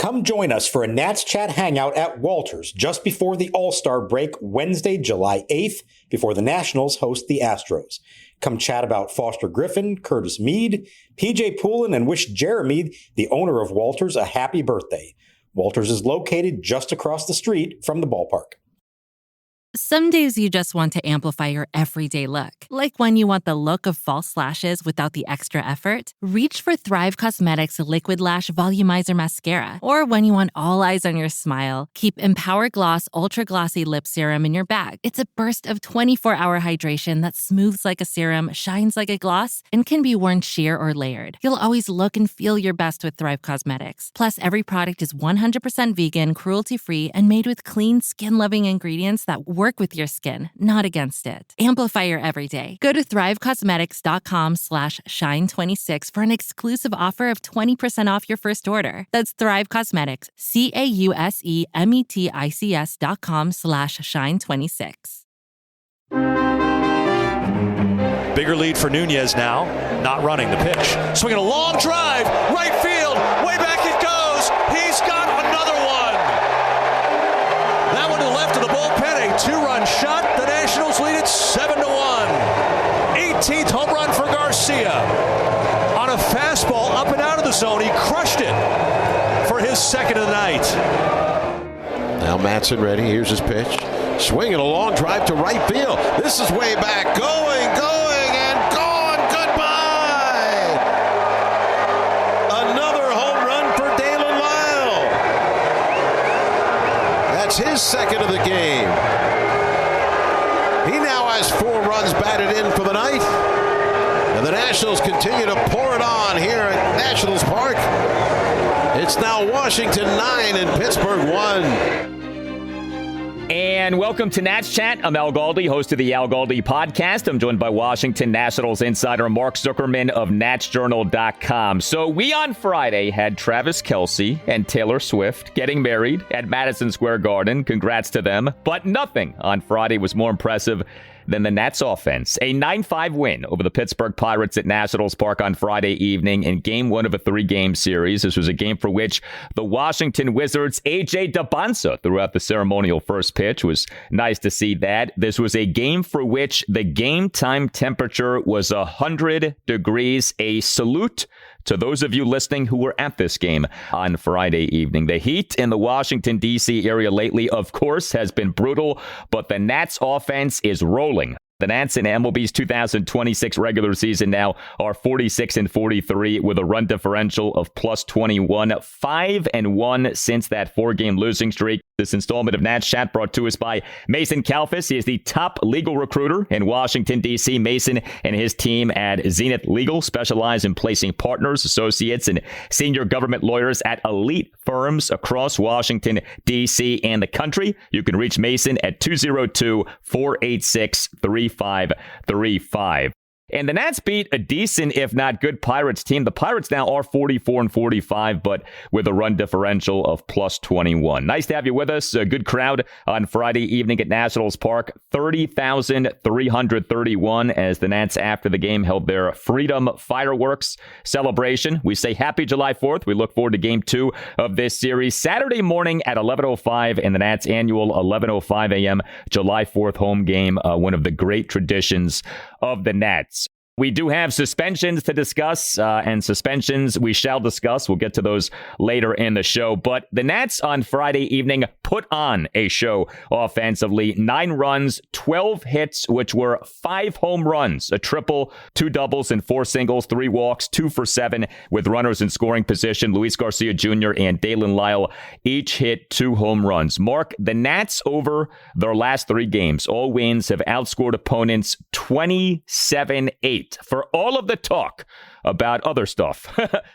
Come join us for a Nats Chat hangout at Walters just before the All-Star break Wednesday, July 8th, before the Nationals host the Astros. Come chat about Foster Griffin, Curtis Mead, PJ Poulin, and wish Jeremy, the owner of Walters, a happy birthday. Walters is located just across the street from the ballpark. Some days you just want to amplify your everyday look. Like when you want the look of false lashes without the extra effort. Reach for Thrive Cosmetics Liquid Lash Volumizer Mascara. Or when you want all eyes on your smile, keep Empower Gloss Ultra Glossy Lip Serum in your bag. It's a burst of 24-hour hydration that smooths like a serum, shines like a gloss, and can be worn sheer or layered. You'll always look and feel your best with Thrive Cosmetics. Plus, every product is 100% vegan, cruelty-free, and made with clean, skin-loving ingredients that work with your skin, not against it. Amplify your everyday. Go to thrivecosmetics.com/shine26 for an exclusive offer of 20% off your first order. That's Thrive Cosmetics, CAUSEMETICS.com/shine26. Bigger lead for Nunez now, not running the pitch. Swinging a long drive, right field, way back it goes. He's got another one. That one to the left of the bullpen, a two-run shot. The Nationals lead it 7-1. 18th home run for Garcia. On a fastball up and out of the zone, he crushed it for his second of the night. Now Matson ready. Here's his pitch. Swinging a long drive to right field. This is way back. Going, and gone. Goodbye. Another home run for Daylen Lile. That's his second of the game. He now has 4 runs batted in for the night. And the Nationals continue to pour it on here at Nationals Park. It's now Washington 9 and Pittsburgh 1. And welcome to Nats Chat. I'm Al Galdi, host of the Al Galdi podcast. I'm joined by Washington Nationals insider Mark Zuckerman of NatsJournal.com. So we on Friday had Travis Kelce and Taylor Swift getting married at Madison Square Garden. Congrats to them. But nothing on Friday was more impressive than the Nats offense. A 9-5 win over the Pittsburgh Pirates at Nationals Park on Friday evening in Game 1 of a 3-game series. This was a game for which the Washington Wizards' A.J. Debonsa threw out the ceremonial first pitch. It was nice to see that. This was a game for which the game time temperature was 100 degrees. A salute to those of you listening who were at this game on Friday evening. The heat in the Washington, D.C. area lately, of course, has been brutal, but the Nats offense is rolling. The Nats in MLB's 2026 regular season now are 46-43 with a run differential of plus 21, 5-1 since that 4-game losing streak. This installment of Nats Chat brought to us by Mason Kalfas. He is the top legal recruiter in Washington, D.C. Mason and his team at Zenith Legal specialize in placing partners, associates, and senior government lawyers at elite firms across Washington, D.C. and the country. You can reach Mason at 202-486-3535. And the Nats beat a decent, if not good, Pirates team. The Pirates now are 44-45, but with a run differential of plus 21. Nice to have you with us. A good crowd on Friday evening at Nationals Park. 30,331 as the Nats after the game held their Freedom Fireworks celebration. We say happy July 4th. We look forward to Game 2 of this series Saturday morning at 11:05 in the Nats annual 11:05 a.m. July 4th home game. One of the great traditions of the Nats. We do have suspensions to discuss, and suspensions we shall discuss. We'll get to those later in the show. But the Nats on Friday evening put on a show offensively. 9 runs, 12 hits, which were 5 home runs, a triple, 2 doubles, and 4 singles, 3 walks, 2 for 7 with runners in scoring position. Luis Garcia Jr. and Daylen Lile each hit 2 home runs. Mark, the Nats over their last 3 games, all wins, have outscored opponents 27-8. For all of the talk about other stuff,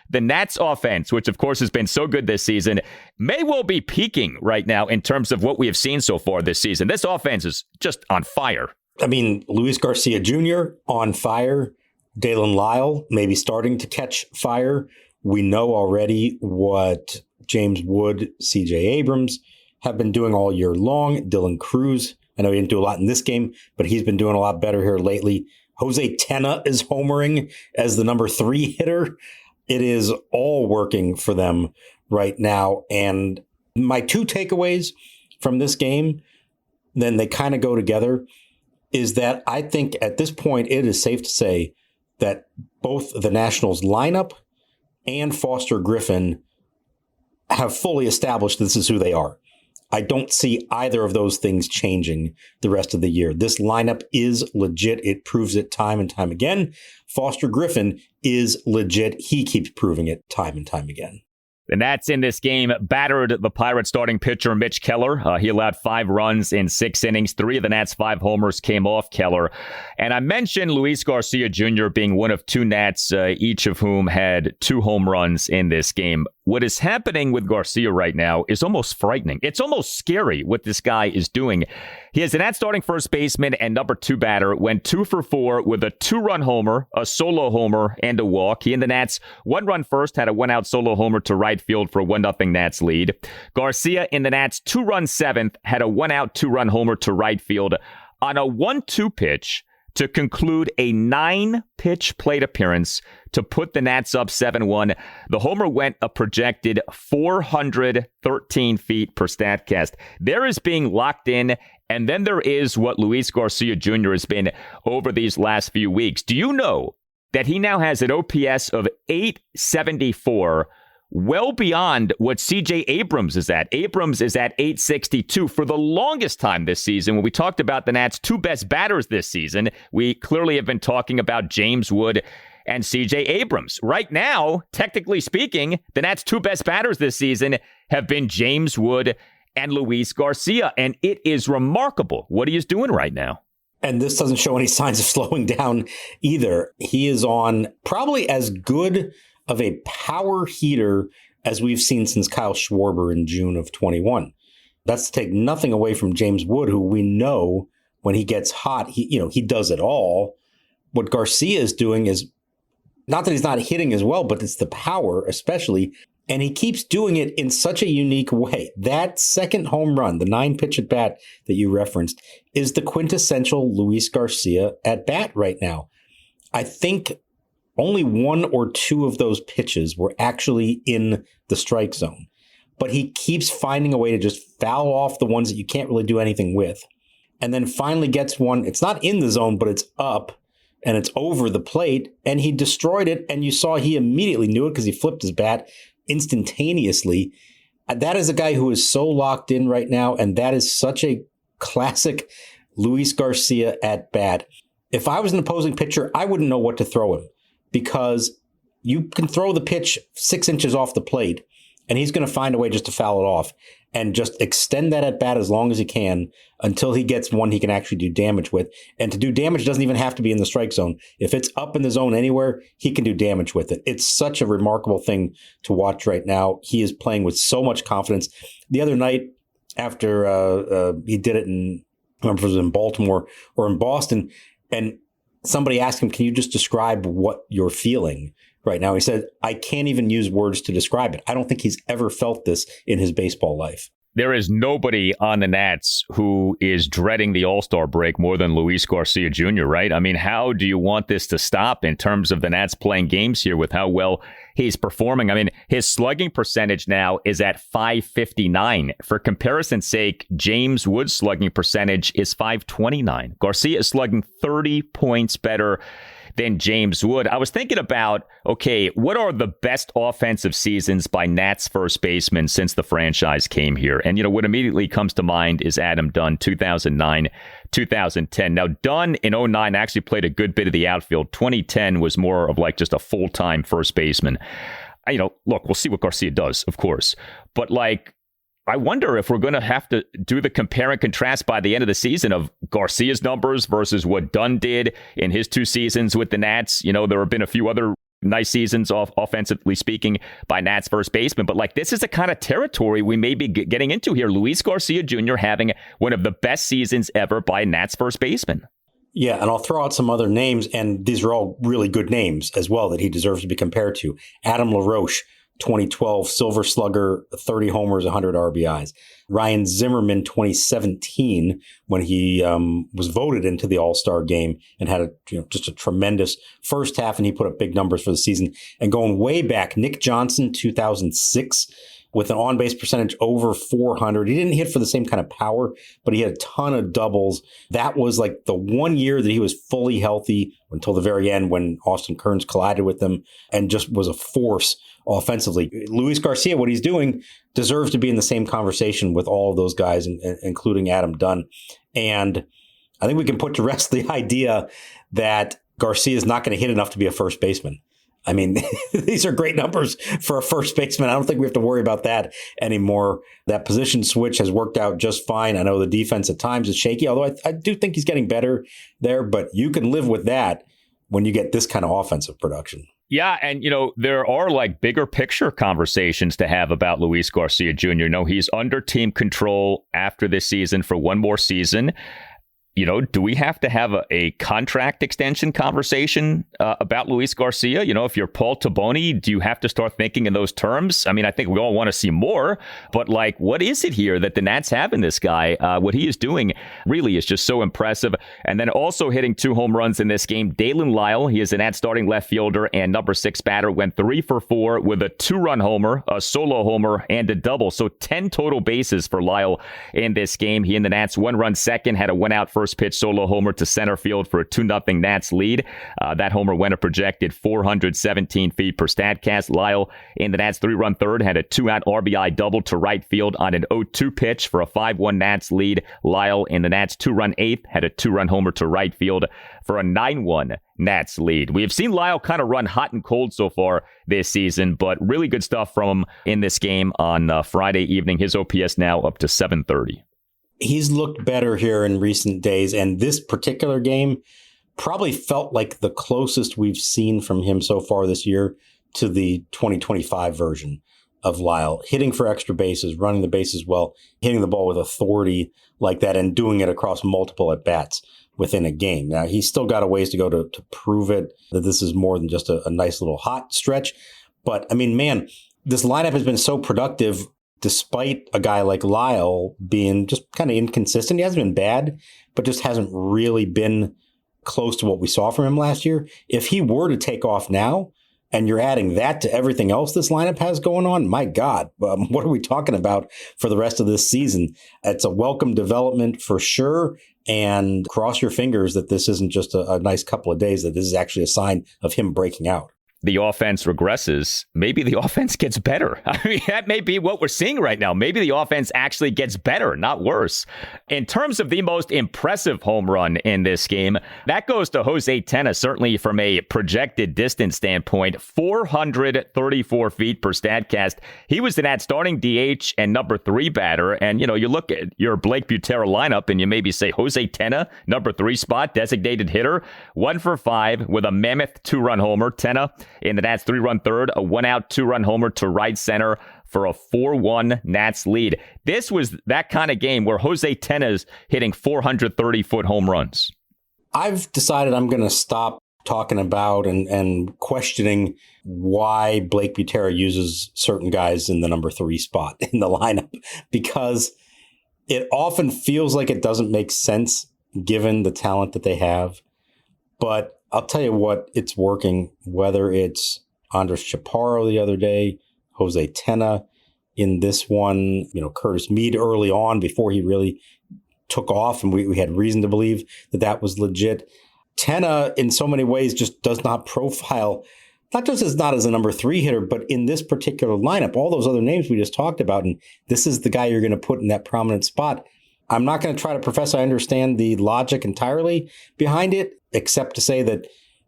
the Nats offense, which of course has been so good this season, may well be peaking right now in terms of what we have seen so far this season. This offense is just on fire. I mean, Luis Garcia Jr. on fire. Daylen Lile maybe starting to catch fire. We know already what James Wood, C.J. Abrams have been doing all year long. Dylan Cruz, I know he didn't do a lot in this game, but he's been doing a lot better here lately. Jose Tena is homering as the number 3 hitter. It is all working for them right now. And my two takeaways from this game, then they kind of go together, is that I think at this point it is safe to say that both the Nationals lineup and Foster Griffin have fully established this is who they are. I don't see either of those things changing the rest of the year. This lineup is legit. It proves it time and time again. Foster Griffin is legit. He keeps proving it time and time again. The Nats in this game battered the Pirates starting pitcher Mitch Keller. He allowed 5 runs in 6 innings. 3 of the Nats' 5 homers came off Keller. And I mentioned Luis Garcia Jr. being one of 2 Nats, each of whom had 2 home runs in this game. What is happening with Garcia right now is almost frightening. It's almost scary what this guy is doing. He is the Nats starting first baseman and number 2 batter, went 2 for 4 with a 2-run homer, a solo homer, and a walk. He and the Nats 1-run first, had a 1-out solo homer to right field for a 1-0 Nats lead. Garcia in the Nats 2-run 7th, had a 1-out 2-run homer to right field on a 1-2 pitch to conclude a 9-pitch plate appearance to put the Nats up 7-1. The homer went a projected 413 feet per StatCast. There is being locked in, and then there is what Luis Garcia Jr. has been over these last few weeks. Do you know that he now has an OPS of 874, well beyond what C.J. Abrams is at? Abrams is at 862 for the longest time this season. When we talked about the Nats' 2 best batters this season, we clearly have been talking about James Wood and C.J. Abrams. Right now, technically speaking, the Nats' 2 best batters this season have been James Wood and Luis Garcia, and it is remarkable what he is doing right now. And this doesn't show any signs of slowing down either. He is on probably as good of a power heater as we've seen since Kyle Schwarber in June of 21. That's to take nothing away from James Wood, who we know when he gets hot, he does it all. What Garcia is doing is not that he's not hitting as well, but it's the power especially. And he keeps doing it in such a unique way. That second home run, the 9-pitch at bat that you referenced, is the quintessential Luis Garcia at bat right now. I think only 1 or 2 of those pitches were actually in the strike zone, but he keeps finding a way to just foul off the ones that you can't really do anything with. And then finally gets one. It's not in the zone, but it's up and it's over the plate, and he destroyed it. And you saw he immediately knew it because he flipped his bat instantaneously. That is a guy who is so locked in right now, and that is such a classic Luis Garcia at bat. If I was an opposing pitcher, I wouldn't know what to throw him, because you can throw the pitch 6 inches off the plate and he's going to find a way just to foul it off and just extend that at bat as long as he can until he gets one he can actually do damage with. And to do damage doesn't even have to be in the strike zone. If it's up in the zone anywhere, he can do damage with it. It's such a remarkable thing to watch right now. He is playing with so much confidence. The other night, after he did it I remember if it was in Baltimore or in Boston, and somebody asked him, can you just describe what you're feeling right now? He said, I can't even use words to describe it. I don't think he's ever felt this in his baseball life. There is nobody on the Nats who is dreading the All-Star break more than Luis Garcia Jr., right? I mean, how do you want this to stop in terms of the Nats playing games here with how well he's performing? I mean, his slugging percentage now is at .559. For comparison's sake, James Wood's slugging percentage is .529. Garcia is slugging 30 points better than James Wood. I was thinking about, okay, what are the best offensive seasons by Nats first baseman since the franchise came here? And, what immediately comes to mind is Adam Dunn, 2009, 2010. Now, Dunn in 2009 actually played a good bit of the outfield. 2010 was more of like just a full-time first baseman. Look, we'll see what Garcia does, of course. But I wonder if we're going to have to do the compare and contrast by the end of the season of Garcia's numbers versus what Dunn did in his 2 seasons with the Nats. There have been a few other nice seasons offensively speaking by Nats first baseman, but this is the kind of territory we may be getting into here. Luis Garcia Jr. having one of the best seasons ever by Nats first baseman. Yeah, and I'll throw out some other names, and these are all really good names as well that he deserves to be compared to. Adam LaRoche, 2012 Silver Slugger, 30 homers, 100 RBIs. Ryan Zimmerman, 2017, when he was voted into the All-Star game and had just a tremendous first half, and he put up big numbers for the season. And going way back, Nick Johnson, 2006, with an on-base percentage over 400. He didn't hit for the same kind of power, but he had a ton of doubles. That was like the one year that he was fully healthy until the very end when Austin Kearns collided with him and just was a force offensively. Luis Garcia, what he's doing, deserves to be in the same conversation with all of those guys, including Adam Dunn. And I think we can put to rest the idea that Garcia is not going to hit enough to be a first baseman. I mean, these are great numbers for a first baseman. I don't think we have to worry about that anymore. That position switch has worked out just fine. I know the defense at times is shaky, although I do think he's getting better there. But you can live with that when you get this kind of offensive production. Yeah, and, there are like bigger picture conversations to have about Luis Garcia Jr. He's under team control after this season for one more season. Do we have to have a contract extension conversation about Luis Garcia? If you're Paul Taboni, do you have to start thinking in those terms? I mean, I think we all want to see more, but what is it here that the Nats have in this guy? What he is doing really is just so impressive. And then also hitting 2 home runs in this game, Daylen Lile, he is the Nats starting left fielder and number 6 batter, went 3 for 4 with a 2-run homer, a solo homer, and a double. So 10 total bases for Lile in this game. He and the Nats 1-run second, had a 1-out first pitch solo homer to center field for a 2-0 Nats lead. That homer went a projected 417 feet per Statcast. Lile in the Nats 3-run third had a 2-out RBI double to right field on an 0-2 pitch for a 5-1 Nats lead. Lile in the Nats 2-run eighth had a 2-run homer to right field for a 9-1 Nats lead. We have seen Lile kind of run hot and cold so far this season, but really good stuff from him in this game on Friday evening. His OPS now up to 730. He's looked better here in recent days, and this particular game probably felt like the closest we've seen from him so far this year to the 2025 version of Lile. Hitting for extra bases, running the bases well, hitting the ball with authority like that, and doing it across multiple at-bats within a game. Now, he's still got a ways to go to prove it, that this is more than just a nice little hot stretch. But, I mean, man, this lineup has been so productive despite a guy like Lile being just kind of inconsistent. He hasn't been bad, but just hasn't really been close to what we saw from him last year. If he were to take off now, and you're adding that to everything else this lineup has going on, my God, what are we talking about for the rest of this season? It's a welcome development for sure. And cross your fingers that this isn't just a nice couple of days, that this is actually a sign of him breaking out. The offense regresses, maybe the offense gets better. I mean, that may be what we're seeing right now. Maybe the offense actually gets better, not worse. In terms of the most impressive home run in this game, that goes to Jose Tena, certainly from a projected distance standpoint, 434 feet per Statcast. He was the Nats starting DH and number 3 batter. And, you look at your Blake Butera lineup and you maybe say Jose Tena, number 3 spot, designated hitter, 1 for 5 with a mammoth 2-run homer. Tena in the Nats 3-run third, a 1-out 2-run homer to right center for a 4-1 Nats lead. This was that kind of game where Jose Tena is hitting 430-foot home runs. I've decided I'm going to stop talking about and questioning why Blake Butera uses certain guys in the number 3 spot in the lineup, because it often feels like it doesn't make sense given the talent that they have. But I'll tell you what, it's working, whether it's Andres Chaparro the other day, Jose Tena in this one, Curtis Mead early on before he really took off, and we had reason to believe that was legit. Tena, in so many ways, just does not profile, not just as a number 3 hitter, but in this particular lineup, all those other names we just talked about, and this is the guy you're going to put in that prominent spot. I'm not going to try to profess I understand the logic entirely behind it, except to say that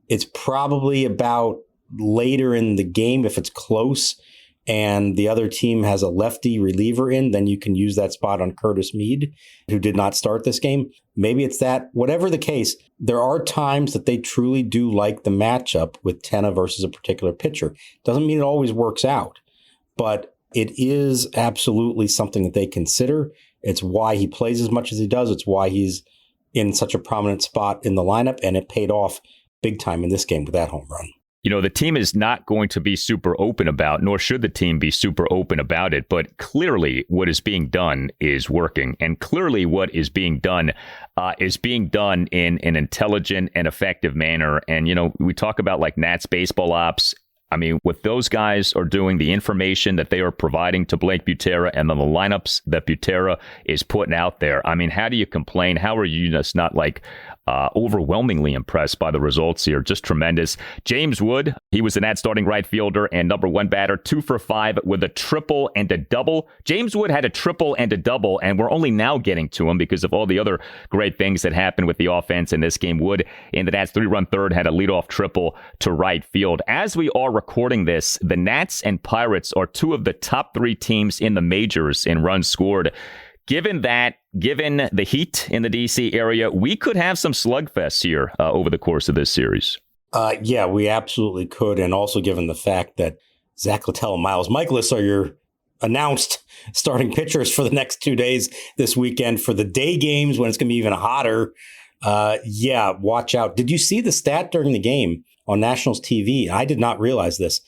it's probably about later in the game, if it's close and the other team has a lefty reliever in, then you can use that spot on Curtis Mead, who did not start this game. Maybe it's that. Whatever the case, there are times that they truly do like the matchup with Tena versus a particular pitcher. Doesn't mean it always works out, but it is absolutely something that they consider. It's why he plays as much as he does. It's why he's in such a prominent spot in the lineup, and it paid off big time in this game with that home run. The team is not going to be super open about, nor should the team be super open about it, but clearly what is being done is working. And clearly what is being done in an intelligent and effective manner. And, we talk about like Nats baseball ops. I mean, what those guys are doing, the information that they are providing to Blake Butera and then the lineups that Butera is putting out there. I mean, how do you complain? How are you just not overwhelmingly impressed by the results here? Just tremendous. James Wood, he was the Nats starting right fielder and number one batter, 2 for 5 with a triple and a double. James Wood had a triple and a double, and we're only now getting to him because of all the other great things that happened with the offense in this game. Wood in the Nats 3-run third had a leadoff triple to right field. As we are recording this, the Nats and Pirates are 2 of the top 3 teams in the majors in runs scored. Given the heat in the D.C. area, we could have some slugfests here over the course of this series. Yeah, we absolutely could. And also given the fact that Zak Kent and Miles Mikolas are your announced starting pitchers for the next 2 days this weekend for the day games when it's going to be even hotter. Yeah, watch out. Did you see the stat during the game on Nationals TV? I did not realize this.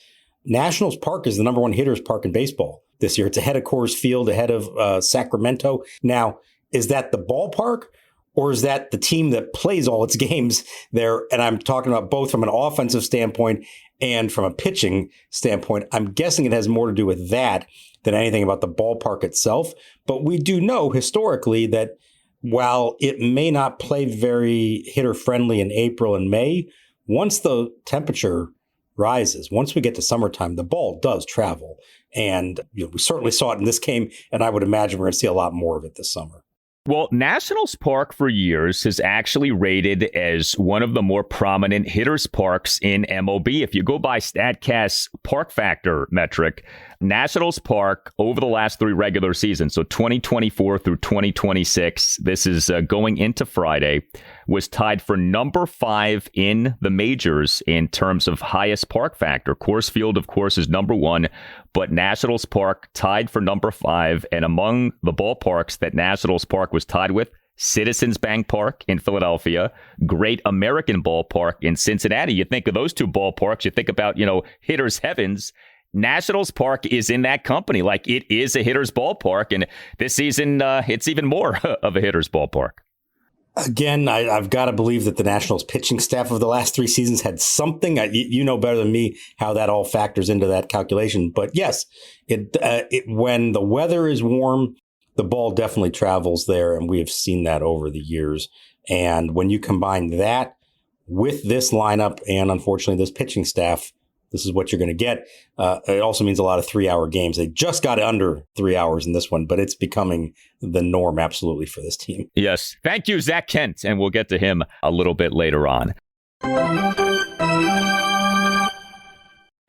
Nationals Park is the number 1 hitters park in baseball this year. It's ahead of Coors Field, ahead of Sacramento. Now, is that the ballpark or is that the team that plays all its games there? And I'm talking about both from an offensive standpoint and from a pitching standpoint. I'm guessing it has more to do with that than anything about the ballpark itself. But we do know historically that while it may not play very hitter friendly in April and May, once the temperature rises, once we get to summertime, the ball does travel. And we certainly saw it in this game, and I would imagine we're going to see a lot more of it this summer. Well, Nationals Park for years has actually rated as one of the more prominent hitters parks in MLB. If you go by StatCast's park factor metric, Nationals Park over the last 3 regular seasons, so 2024 through 2026, this is going into Friday, was tied for number 5 in the majors in terms of highest park factor. Coors Field, of course, is number 1, but Nationals Park tied for number 5. And among the ballparks that Nationals Park was tied with, Citizens Bank Park in Philadelphia, Great American Ballpark in Cincinnati. You think of those 2 ballparks, you think about, hitters' heavens. Nationals Park is in that company. Like, it is a hitter's ballpark. And this season, it's even more of a hitter's ballpark. Again, I've got to believe that the Nationals pitching staff of the last 3 seasons had something. You know better than me how that all factors into that calculation. But yes, when the weather is warm, the ball definitely travels there. And we have seen that over the years. And when you combine that with this lineup and unfortunately this pitching staff, this is what you're going to get. It also means a lot of 3-hour games. They just got under 3 hours in this one, but it's becoming the norm absolutely for this team. Yes. Thank you, Zak Kent. And we'll get to him a little bit later on.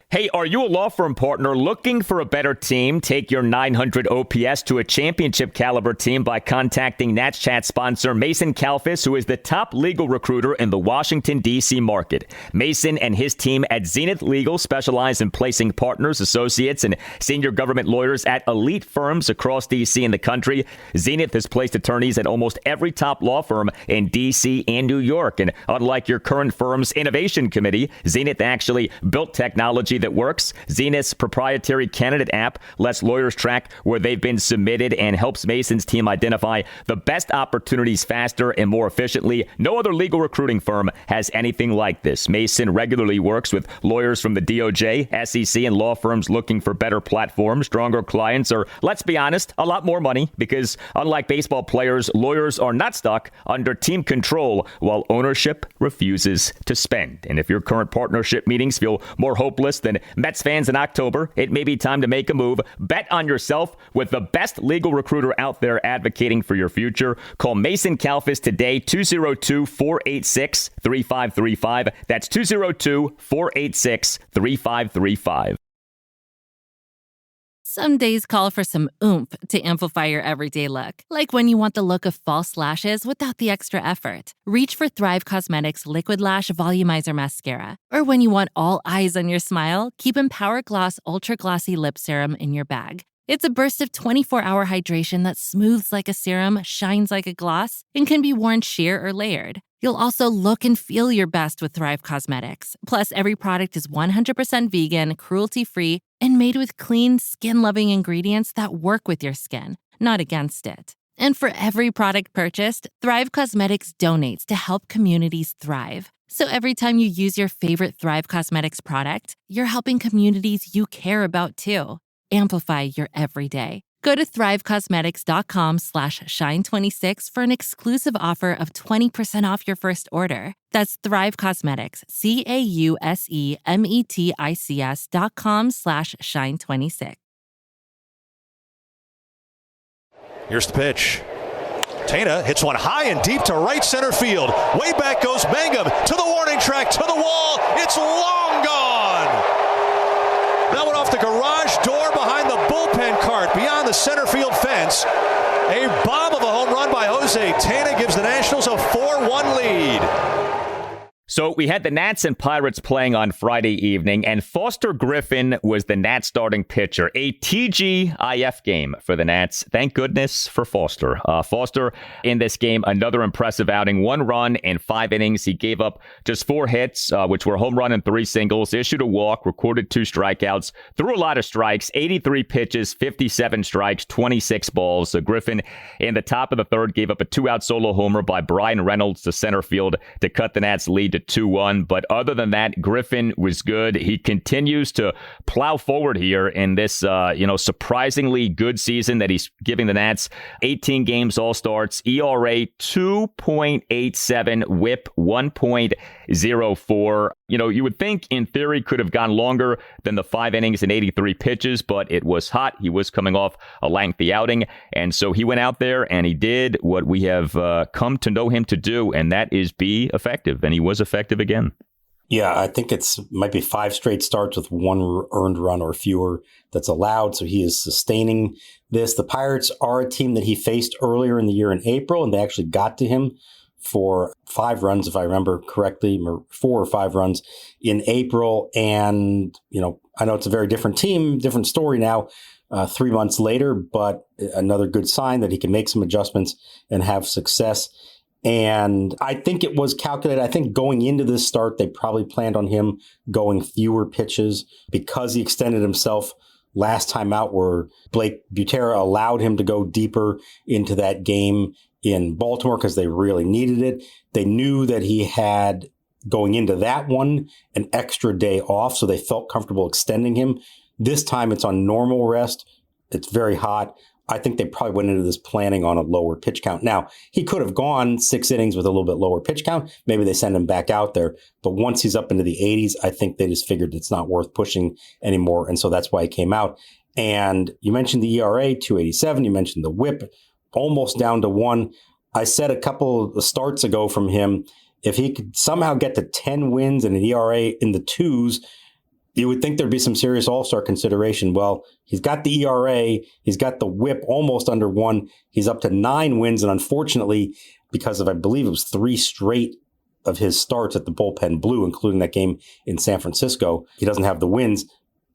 Hey, are you a law firm partner looking for a better team? Take your 900 OPS to a championship caliber team by contacting Nats Chat sponsor Mason Kalfas, who is the top legal recruiter in the Washington, D.C. market. Mason and his team at Zenith Legal specialize in placing partners, associates, and senior government lawyers at elite firms across D.C. and the country. Zenith has placed attorneys at almost every top law firm in D.C. and New York. And unlike your current firm's innovation committee, Zenith actually built technology that works. Zenith's proprietary candidate app lets lawyers track where they've been submitted and helps Mason's team identify the best opportunities faster and more efficiently. No other legal recruiting firm has anything like this. Mason regularly works with lawyers from the DOJ, SEC, and law firms looking for better platforms, stronger clients, or, let's be honest, a lot more money, because unlike baseball players, lawyers are not stuck under team control while ownership refuses to spend. And if your current partnership meetings feel more hopeless than Mets fans in October, it may be time to make a move. Bet on yourself with the best legal recruiter out there advocating for your future. Call Mason Kalfas today, 202-486-3535. That's 202-486-3535. Some days call for some oomph to amplify your everyday look. Like when you want the look of false lashes without the extra effort. Reach for Thrive Cosmetics Liquid Lash Volumizer Mascara. Or when you want all eyes on your smile, keep Empower Gloss Ultra Glossy Lip Serum in your bag. It's a burst of 24-hour hydration that smooths like a serum, shines like a gloss, and can be worn sheer or layered. You'll also look and feel your best with Thrive Cosmetics. Plus, every product is 100% vegan, cruelty-free, and made with clean, skin-loving ingredients that work with your skin, not against it. And for every product purchased, Thrive Cosmetics donates to help communities thrive. So every time you use your favorite Thrive Cosmetics product, you're helping communities you care about too. Amplify your everyday. Go to thrivecosmetics.com/shine26 for an exclusive offer of 20% off your first order. That's Thrive Cosmetics, CAUSEMETICS.com/shine26. Here's the pitch. Tena hits one high and deep to right center field. Way back goes Mangum to the warning track, to the wall. It's long gone. That went off the garage door behind the bullpen cart beyond the center field fence. A bomb of a home run by Jose Tena gives the Nationals a 4-1 lead. So we had the Nats and Pirates playing on Friday evening, and Foster Griffin was the Nats starting pitcher. A TGIF game for the Nats. Thank goodness for Foster. Foster in this game, another impressive outing. 1 run in 5 innings. He gave up just 4 hits, which were home run and 3 singles. Issued a walk, recorded 2 strikeouts, threw a lot of strikes, 83 pitches, 57 strikes, 26 balls. So Griffin in the top of the third gave up a 2-out solo homer by Brian Reynolds to center field to cut the Nats lead to 2-1. But other than that, Griffin was good. He continues to plow forward here in this, surprisingly good season that he's giving the Nats. 18 games, all starts, ERA 2.87, WHIP 1.04. You would think in theory could have gone longer than the 5 innings and 83 pitches, but it was hot. He was coming off a lengthy outing. And so he went out there and he did what we have come to know him to do, and that is be effective. And he was effective again. Yeah, I think might be 5 straight starts with 1 earned run or fewer that's allowed. So he is sustaining this. The Pirates are a team that he faced earlier in the year in April, and they actually got to him for 5 runs, if I remember correctly, 4 or 5 runs in April. And, I know it's a very different team, different story now, 3 months later, but another good sign that he can make some adjustments and have success. And I think it was calculated. I think going into this start, they probably planned on him going fewer pitches because he extended himself last time out, where Blake Butera allowed him to go deeper into that game in Baltimore because they really needed it. They knew that he had, going into that one, an extra day off, so they felt comfortable extending him. This time it's on normal rest. It's very hot. I think they probably went into this planning on a lower pitch count. Now, he could have gone 6 innings with a little bit lower pitch count. Maybe they send him back out there. But once he's up into the 80s, I think they just figured it's not worth pushing anymore. And so that's why he came out. And you mentioned the ERA, 2.87. You mentioned the WHIP, almost down to 1. I said a couple of starts ago from him, if he could somehow get to 10 wins and an ERA in the 2s, you would think there'd be some serious all-star consideration. Well, he's got the ERA, he's got the WHIP almost under 1. He's up to 9 wins, and unfortunately, because of, I believe it was 3 straight of his starts at the bullpen blue, including that game in San Francisco, he doesn't have the wins.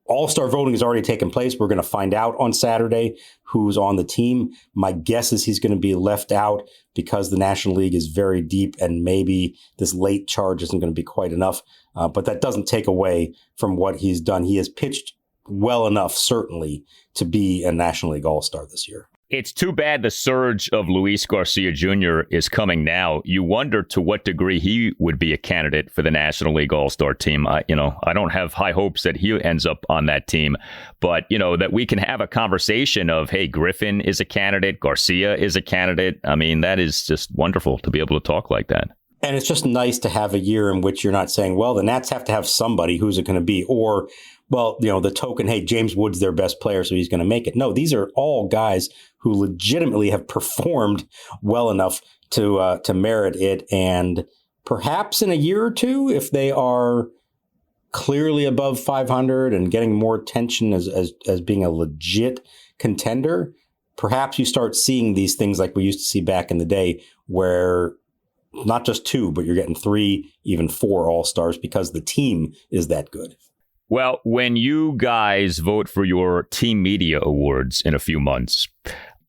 All-star voting has already taken place. We're going to find out on Saturday who's on the team. My guess is he's going to be left out because the National League is very deep and maybe this late charge isn't going to be quite enough. But that doesn't take away from what he's done. He has pitched well enough, certainly, to be a National League All-Star this year. It's too bad the surge of Luis Garcia Jr. is coming now. You wonder to what degree he would be a candidate for the National League All-Star team. I don't have high hopes that he ends up on that team, but, that we can have a conversation of, hey, Griffin is a candidate, Garcia is a candidate. I mean, that is just wonderful to be able to talk like that. And it's just nice to have a year in which you're not saying, well, the Nats have to have somebody. Who's it going to be? Or, well, the token, hey, James Wood's their best player, so he's going to make it. No, these are all guys who legitimately have performed well enough to merit it. And perhaps in a year or two, if they are clearly above 500 and getting more attention as being a legit contender, perhaps you start seeing these things like we used to see back in the day, where not just 2, but you're getting 3, even 4 All-Stars because the team is that good. Well, when you guys vote for your Team Media Awards in a few months,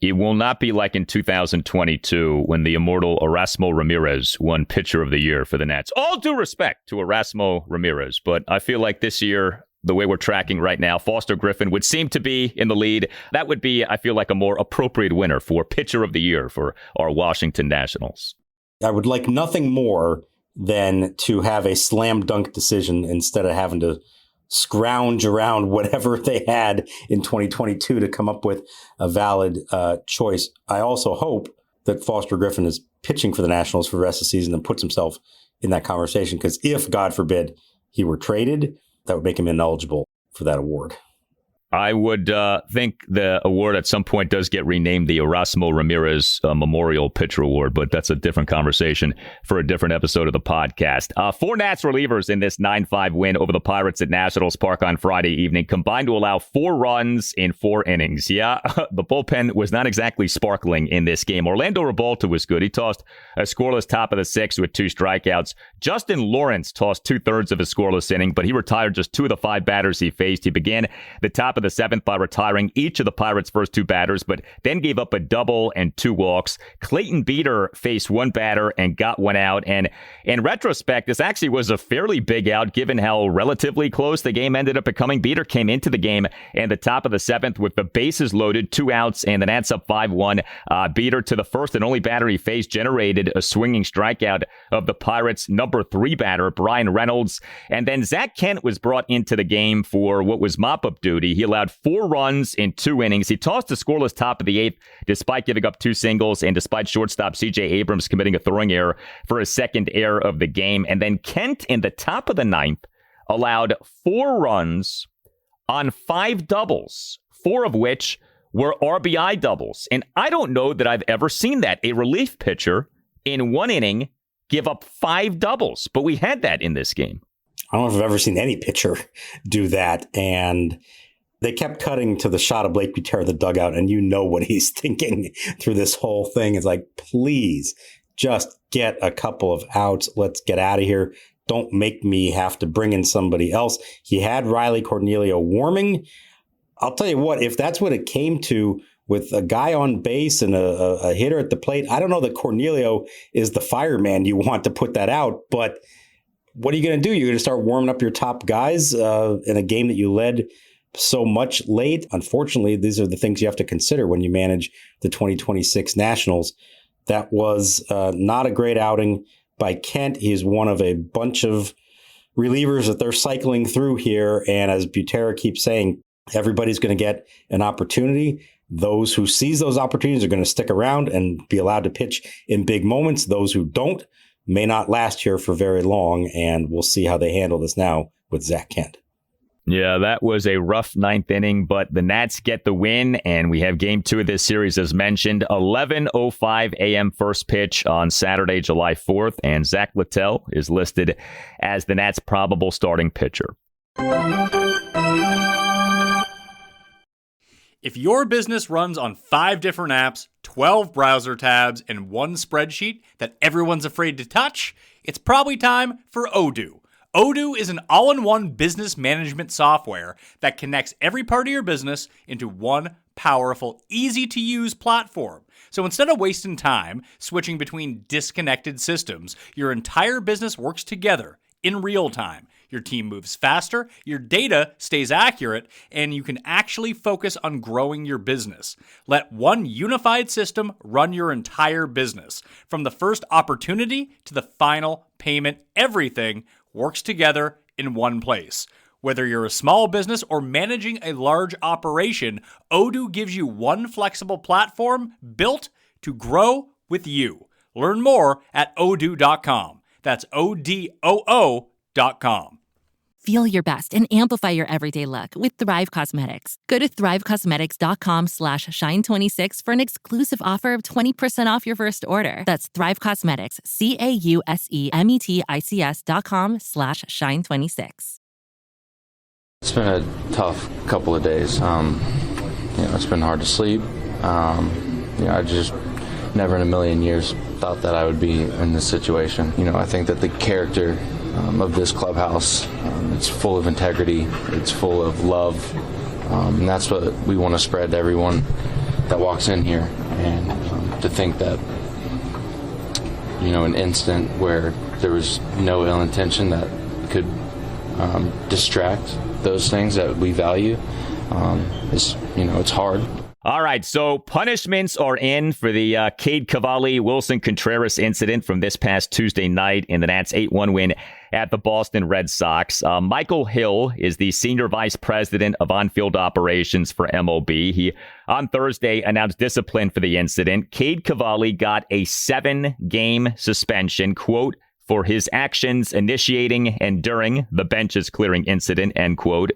it will not be like in 2022 when the immortal Erasmo Ramirez won Pitcher of the Year for the Nats. All due respect to Erasmo Ramirez, but I feel like this year, the way we're tracking right now, Foster Griffin would seem to be in the lead. That would be, I feel like, a more appropriate winner for Pitcher of the Year for our Washington Nationals. I would like nothing more than to have a slam dunk decision instead of having to scrounge around whatever they had in 2022 to come up with a valid choice. I also hope that Foster Griffin is pitching for the Nationals for the rest of the season and puts himself in that conversation, because if, God forbid, he were traded, that would make him ineligible for that award. I would think the award at some point does get renamed the Erasmo Ramirez Memorial Pitcher Award, but that's a different conversation for a different episode of the podcast. 4 Nats relievers in this 9-5 win over the Pirates at Nationals Park on Friday evening combined to allow 4 runs in 4 innings. Yeah, the bullpen was not exactly sparkling in this game. Orlando Revolta was good. He tossed a scoreless top of the 6th with 2 strikeouts. Justin Lawrence tossed 2/3 of his scoreless inning, but he retired just 2 of the 5 batters he faced. He began the top of the 7th by retiring each of the Pirates' first 2 batters, but then gave up a double and 2 walks. Clayton Beeter faced 1 batter and got 1 out. And in retrospect, this actually was a fairly big out given how relatively close the game ended up becoming. Beeter came into the game in the top of the 7th with the bases loaded, 2 outs, and the Nats up 5-1. Beeter, to the first and only batter he faced, generated a swinging strikeout of the Pirates' number 3 batter, Brian Reynolds. And then Zak Kent was brought into the game for what was mop-up duty. He allowed 4 runs in 2 innings. He tossed a scoreless top of the 8th despite giving up 2 singles and despite shortstop C.J. Abrams committing a throwing error for his 2nd error of the game. And then Kent in the top of the 9th allowed 4 runs on 5 doubles, 4 of which were RBI doubles. And I don't know that I've ever seen that. A relief pitcher in 1 inning give up 5 doubles, but we had that in this game. I don't know if I've ever seen any pitcher do that. And they kept cutting to the shot of Blake Butera in the dugout, and you know what he's thinking through this whole thing. It's like, please just get a couple of outs. Let's get out of here. Don't make me have to bring in somebody else. He had Riley Cornelio warming. I'll tell you what, if that's what it came to with a guy on base and a hitter at the plate, I don't know that Cornelio is the fireman you want to put that out, but what are you going to do? You're going to start warming up your top guys in a game that you led so much late. Unfortunately, these are the things you have to consider when you manage the 2026 Nationals. That was not a great outing by Kent. He's one of a bunch of relievers that they're cycling through here. And as Butera keeps saying, everybody's going to get an opportunity. Those who seize those opportunities are going to stick around and be allowed to pitch in big moments. Those who don't may not last here for very long. And we'll see how they handle this now with Zak Kent. Yeah, that was a rough 9th inning, but the Nats get the win, and we have game 2 of this series, as mentioned, 11:05 a.m. first pitch on Saturday, July 4th, and Zach Littell is listed as the Nats' probable starting pitcher. If your business runs on 5 different apps, 12 browser tabs, and 1 spreadsheet that everyone's afraid to touch, it's probably time for Odoo. Odoo is an all-in-one business management software that connects every part of your business into one powerful, easy-to-use platform. So instead of wasting time switching between disconnected systems, your entire business works together in real time. Your team moves faster, your data stays accurate, and you can actually focus on growing your business. Let one unified system run your entire business. From the first opportunity to the final payment, everything works together in one place. Whether you're a small business or managing a large operation, Odoo gives you one flexible platform built to grow with you. Learn more at odoo.com. That's ODOO.com. Feel your best and amplify your everyday look with Thrive Cosmetics. Go to thrivecosmetics.com/shine26 for an exclusive offer of 20% off your first order. That's Thrive Cosmetics, CAUSEMETICS.com/shine26. It's been a tough couple of days. It's been hard to sleep. I just never in a million years thought that I would be in this situation. I think that the character of this clubhouse, it's full of integrity, it's full of love, and that's what we want to spread to everyone that walks in here. And to think that, an instant where there was no ill intention that could distract those things that we value, it's hard. All right, so punishments are in for the Cade Cavalli Wilson Contreras incident from this past Tuesday night in the Nats 8-1 win at the Boston Red Sox. Michael Hill is the Senior Vice President of On-Field Operations for MLB. He, on Thursday, announced discipline for the incident. Cade Cavalli got a 7-game suspension, quote, for his actions initiating and during the benches clearing incident, end quote.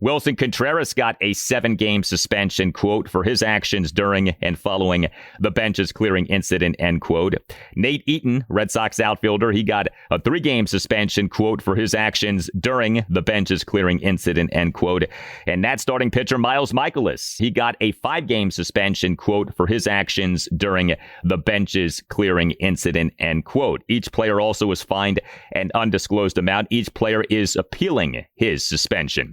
Wilson Contreras got a 7-game suspension, quote, for his actions during and following the benches clearing incident, end quote. Nate Eaton, Red Sox outfielder, he got a 3-game suspension, quote, for his actions during the benches clearing incident, end quote. And Nats starting pitcher Miles Mikolas, he got a 5-game suspension, quote, for his actions during the benches clearing incident, end quote. Each player also was fined an undisclosed amount. Each player is appealing his suspension.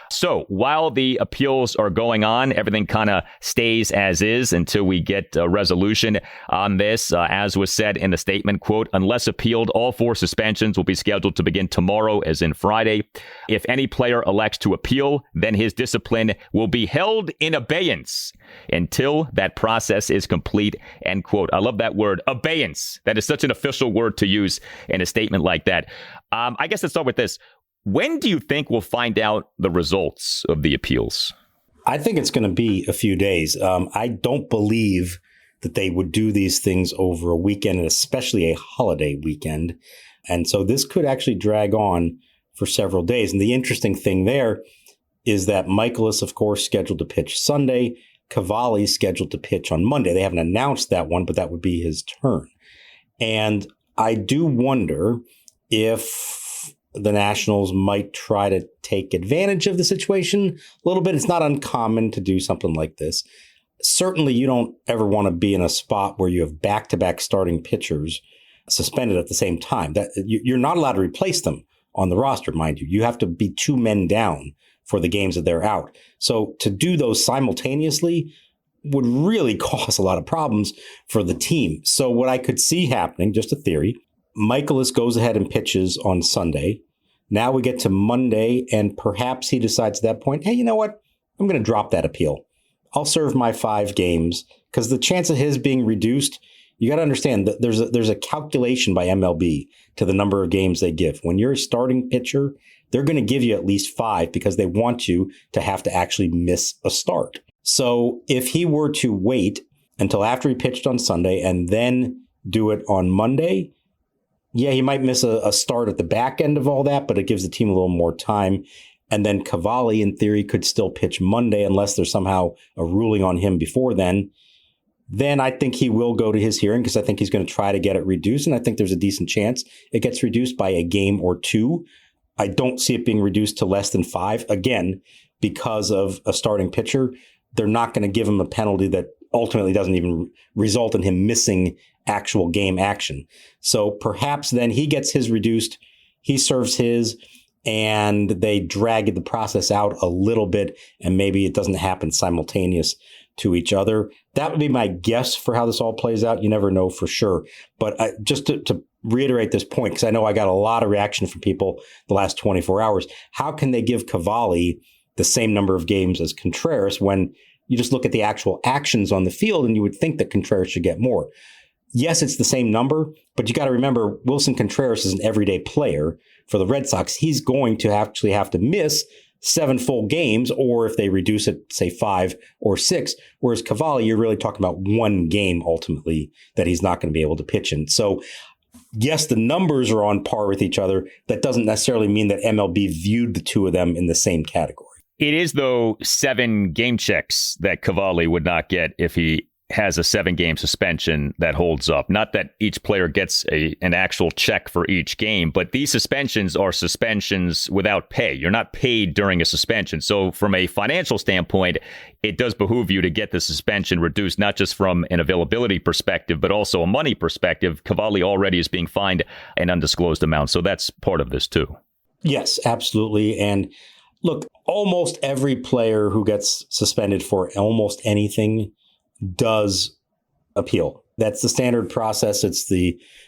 So while the appeals are going on, everything kind of stays as is until we get a resolution on this. As was said in the statement, quote, unless appealed, all 4 suspensions will be scheduled to begin tomorrow, as in Friday. If any player elects to appeal, then his discipline will be held in abeyance until that process is complete, end quote. I love that word, abeyance. That is such an official word to use in a statement like that. I guess let's start with this. When do you think we'll find out the results of the appeals? I think it's going to be a few days. I don't believe that they would do these things over a weekend, and especially a holiday weekend. And so this could actually drag on for several days. And the interesting thing there is that Mikolas, of course, scheduled to pitch Sunday. Cavalli scheduled to pitch on Monday. They haven't announced that one, but that would be his turn. And I do wonder if the Nationals might try to take advantage of the situation a little bit. It's not uncommon to do something like this. Certainly, you don't ever want to be in a spot where you have back-to-back starting pitchers suspended at the same time. That you're not allowed to replace them on the roster, mind you. You have to be 2 men down for the games that they're out. So to do those simultaneously would really cause a lot of problems for the team. So what I could see happening, just a theory, Mikolas goes ahead and pitches on Sunday. Now we get to Monday, and perhaps he decides at that point, hey, you know what? I'm going to drop that appeal. I'll serve my 5 games, because the chance of his being reduced, you got to understand that there's a calculation by MLB to the number of games they give. When you're a starting pitcher, they're going to give you at least 5 because they want you to have to actually miss a start. So if he were to wait until after he pitched on Sunday and then do it on Monday, yeah, he might miss a start at the back end of all that, but it gives the team a little more time. And then Cavalli, in theory, could still pitch Monday unless there's somehow a ruling on him before then. Then I think he will go to his hearing because I think he's going to try to get it reduced. And I think there's a decent chance it gets reduced by a game or 2. I don't see it being reduced to less than 5. Again, because of a starting pitcher, they're not going to give him a penalty that ultimately doesn't even result in him missing actual game action. So perhaps then he gets his reduced, he serves his, and they drag the process out a little bit, and maybe it doesn't happen simultaneous to each other. That would be my guess for how this all plays out. You never know for sure. But just to reiterate this point, because I know I got a lot of reaction from people the last 24 hours, how can they give Cavalli the same number of games as Contreras when you just look at the actual actions on the field and you would think that Contreras should get more? Yes, it's the same number, but you got to remember Wilson Contreras is an everyday player for the Red Sox. He's going to actually have to miss 7 full games, or if they reduce it, say 5 or 6, whereas Cavalli, you're really talking about 1 game ultimately that he's not going to be able to pitch in. So yes, the numbers are on par with each other. That doesn't necessarily mean that MLB viewed the 2 of them in the same category. It is, though, 7 game checks that Cavalli would not get if he has a 7-game suspension that holds up. Not that each player gets an actual check for each game, but these suspensions are suspensions without pay. You're not paid during a suspension. So from a financial standpoint, it does behoove you to get the suspension reduced, not just from an availability perspective, but also a money perspective. Cavalli already is being fined an undisclosed amount. So that's part of this too. Yes, absolutely. And look, almost every player who gets suspended for almost anything does appeal. That's the standard process. It's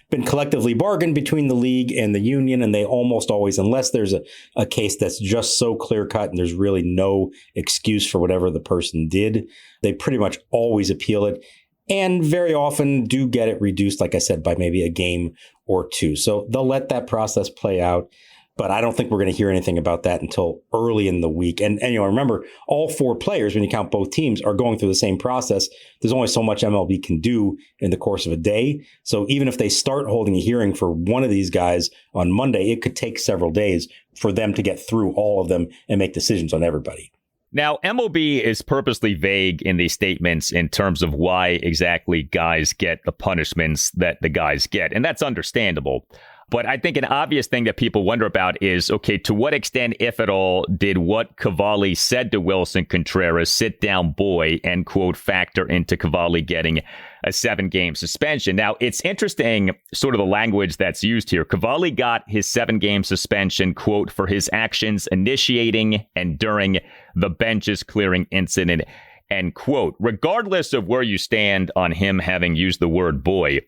been collectively bargained between the league and the union, and they almost always, unless there's a case that's just so clear cut and there's really no excuse for whatever the person did, they pretty much always appeal it, and very often do get it reduced, like I said, by maybe a game or two. So they'll let that process play out. But I don't think we're going to hear anything about that until early in the week. And remember, all 4 players, when you count both teams, are going through the same process. There's only so much MLB can do in the course of a day. So even if they start holding a hearing for one of these guys on Monday, it could take several days for them to get through all of them and make decisions on everybody. Now, MLB is purposely vague in these statements in terms of why exactly guys get the punishments that the guys get. And that's understandable. But I think an obvious thing that people wonder about is, okay, to what extent, if at all, did what Cavalli said to Wilson Contreras, sit down boy, end quote, factor into Cavalli getting a 7-game suspension? Now, it's interesting, sort of the language that's used here. Cavalli got his 7-game suspension, quote, for his actions initiating and during the benches clearing incident, end quote. Regardless of where you stand on him having used the word boy,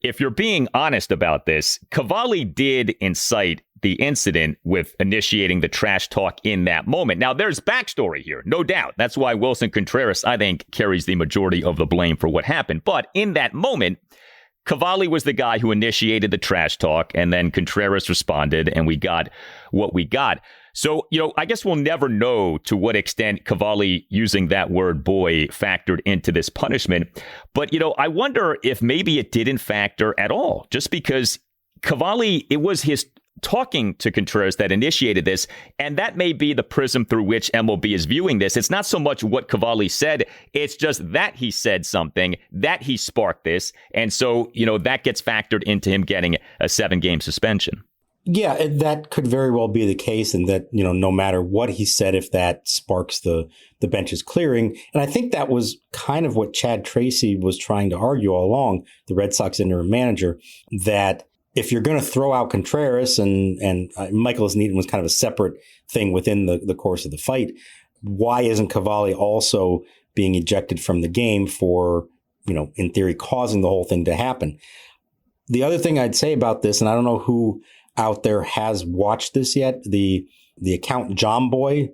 if you're being honest about this, Cavalli did incite the incident with initiating the trash talk in that moment. Now, there's backstory here, no doubt. That's why Wilson Contreras, I think, carries the majority of the blame for what happened. But in that moment, Cavalli was the guy who initiated the trash talk, and then Contreras responded, and we got what we got. So, I guess we'll never know to what extent Cavalli using that word boy factored into this punishment. But, I wonder if maybe it didn't factor at all, just because Cavalli, it was his talking to Contreras that initiated this, and that may be the prism through which MLB is viewing this. It's not so much what Cavalli said, it's just that he said something, that he sparked this, and so, that gets factored into him getting a 7-game suspension. Yeah, that could very well be the case, and that, no matter what he said, if that sparks the benches clearing. And I think that was kind of what Chad Tracy was trying to argue all along, the Red Sox interim manager, that if you're going to throw out Contreras and Michaelis Needham was kind of a separate thing within the course of the fight, why isn't Cavalli also being ejected from the game for, in theory, causing the whole thing to happen? The other thing I'd say about this, and I don't know who out there has watched this yet, the account John Boy,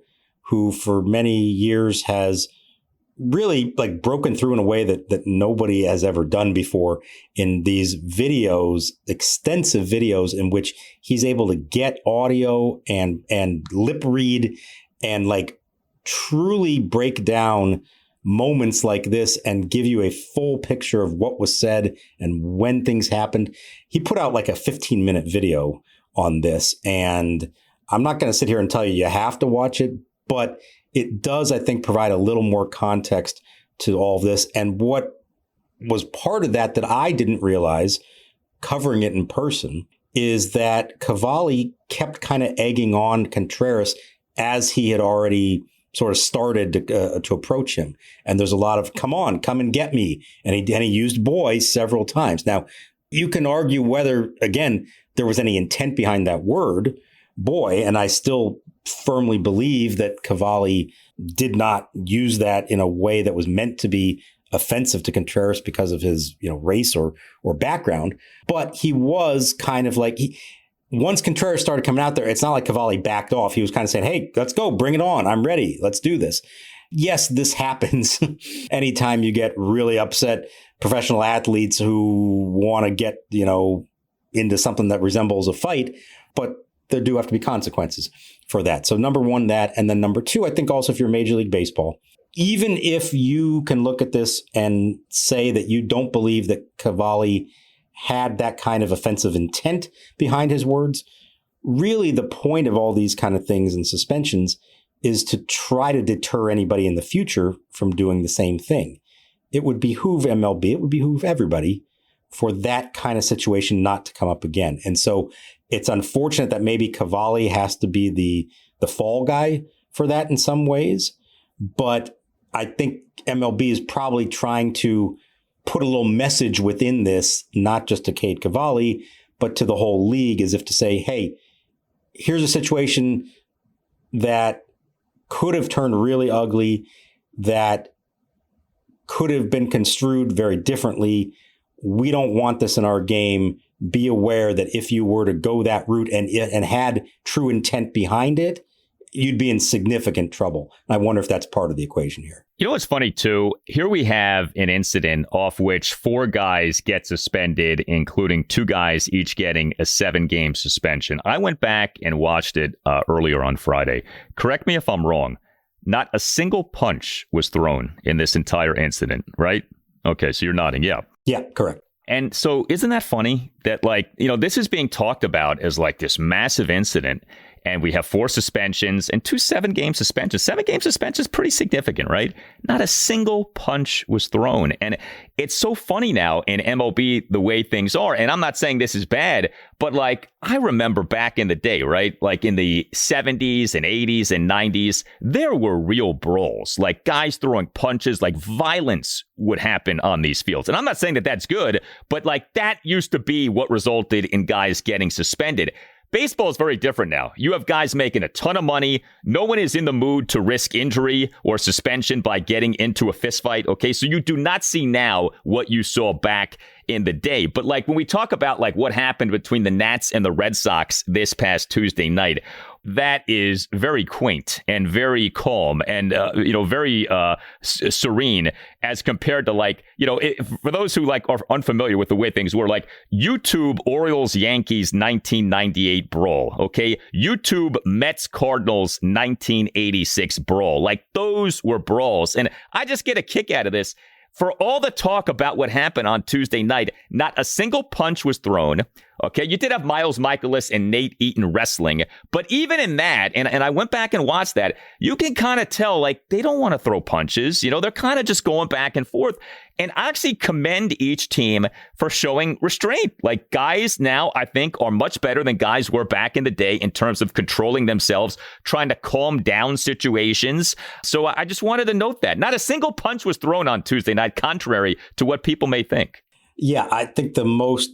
who for many years has really broken through in a way that nobody has ever done before in these videos, extensive videos in which he's able to get audio and lip read and truly break down moments like this and give you a full picture of what was said and when things happened. He put out a 15-minute video on this, and I'm not going to sit here and tell you have to watch it, but it does, I think, provide a little more context to all of this. And what was part of that I didn't realize covering it in person is that Cavalli kept kind of egging on Contreras as he had already sort of started to approach him. And there's a lot of, come on, come and get me. And he used boy several times. Now, you can argue whether, again, there was any intent behind that word, boy, and I still firmly believe that Cavalli did not use that in a way that was meant to be offensive to Contreras because of his, race or background. But he was kind of once Contreras started coming out there, it's not like Cavalli backed off. He was kind of saying, hey, let's go, bring it on. I'm ready. Let's do this. Yes, this happens anytime you get really upset professional athletes who want to get, into something that resembles a fight, but there do have to be consequences for that. So number one, that, and then number two, I think also if you're Major League Baseball, even if you can look at this and say that you don't believe that Cavalli had that kind of offensive intent behind his words, really the point of all these kind of things and suspensions is to try to deter anybody in the future from doing the same thing. It would behoove MLB, it would behoove everybody for that kind of situation not to come up again. And so it's unfortunate that maybe Cavalli has to be the fall guy for that in some ways. But I think MLB is probably trying to put a little message within this, not just to Cade Cavalli, but to the whole league, as if to say, hey, here's a situation that could have turned really ugly, that could have been construed very differently. We don't want this in our game. Be aware that if you were to go that route and had true intent behind it, you'd be in significant trouble. I wonder if that's part of the equation here. You know what's funny, too? Here we have an incident off which 4 guys get suspended, including 2 guys each getting a 7-game suspension. I went back and watched it earlier on Friday. Correct me if I'm wrong. Not a single punch was thrown in this entire incident, right? Okay, so you're nodding. Yeah. Yeah, correct. And so isn't that funny that, this is being talked about as this massive incident, and we have 4 suspensions and 2 7-game suspensions. 7-game suspension is pretty significant, right? Not a single punch was thrown. And it's so funny now in MLB the way things are. And I'm not saying this is bad, but I remember back in the day, right? In the 70s and 80s and 90s, there were real brawls, guys throwing punches, violence would happen on these fields. And I'm not saying that that's good, but that used to be what resulted in guys getting suspended. Baseball is very different now. You have guys making a ton of money. No one is in the mood to risk injury or suspension by getting into a fistfight. Okay, so you do not see now what you saw back in the day. But when we talk about what happened between the Nats and the Red Sox this past Tuesday night, that is very quaint and very calm and, very serene as compared to for those who are unfamiliar with the way things were, YouTube Orioles Yankees 1998 brawl. OK, YouTube Mets Cardinals 1986 brawl. Those were brawls. And I just get a kick out of this. For all the talk about what happened on Tuesday night, not a single punch was thrown. Okay, you did have Miles Mikolas and Nate Eaton wrestling, but even in that, and I went back and watched that, you can kind of tell they don't want to throw punches. They're kind of just going back and forth. And I actually commend each team for showing restraint. Guys now, I think, are much better than guys were back in the day in terms of controlling themselves, trying to calm down situations. So I just wanted to note that. Not a single punch was thrown on Tuesday night, contrary to what people may think. Yeah, I think the most,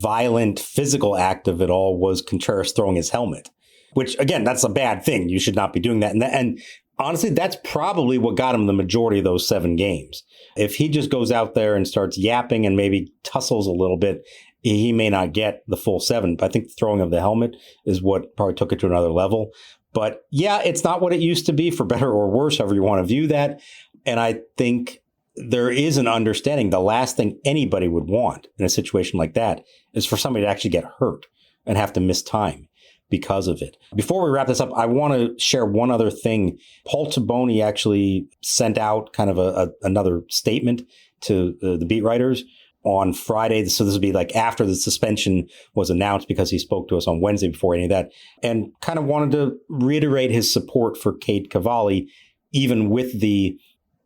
violent physical act of it all was Contreras throwing his helmet, which, again, that's a bad thing. You should not be doing that. And honestly, that's probably what got him the majority of those 7 games. If he just goes out there and starts yapping and maybe tussles a little bit, he may not get the full 7. But I think the throwing of the helmet is what probably took it to another level. But yeah, it's not what it used to be, for better or worse, however you want to view that. And I think there is an understanding. The last thing anybody would want in a situation like that is for somebody to actually get hurt and have to miss time because of it. Before we wrap this up, I want to share one other thing. Paul Taboni actually sent out kind of another statement to the beat writers on Friday. So this would be after the suspension was announced, because he spoke to us on Wednesday before any of that, and kind of wanted to reiterate his support for Cade Cavalli, even with the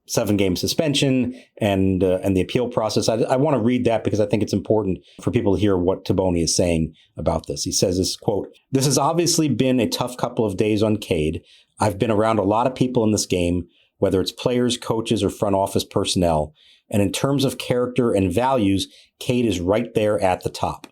7-game suspension and the appeal process. I want to read that because I think it's important for people to hear what Taboni is saying about this. He says this, quote, "This has obviously been a tough couple of days on Cade. I've been around a lot of people in this game, whether it's players, coaches, or front office personnel. And in terms of character and values, Cade is right there at the top.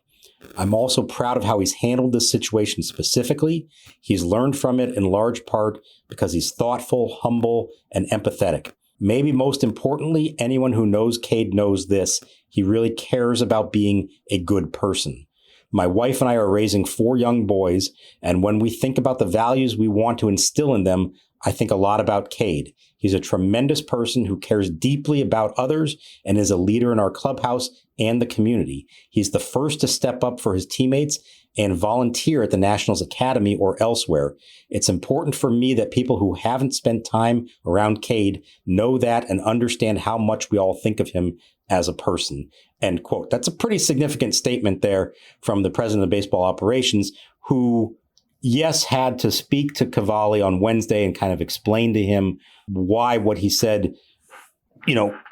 I'm also proud of how he's handled this situation specifically. He's learned from it in large part because he's thoughtful, humble, and empathetic. Maybe most importantly, anyone who knows Cade knows this. He really cares about being a good person. My wife and I are raising 4 young boys, and when we think about the values we want to instill in them, I think a lot about Cade. He's a tremendous person who cares deeply about others and is a leader in our clubhouse and the community. He's the first to step up for his teammates and volunteer at the Nationals Academy or elsewhere. It's important for me that people who haven't spent time around Cade know that and understand how much we all think of him as a person." End quote. That's a pretty significant statement there from the president of baseball operations, who, yes, had to speak to Cavalli on Wednesday and kind of explain to him why what he said,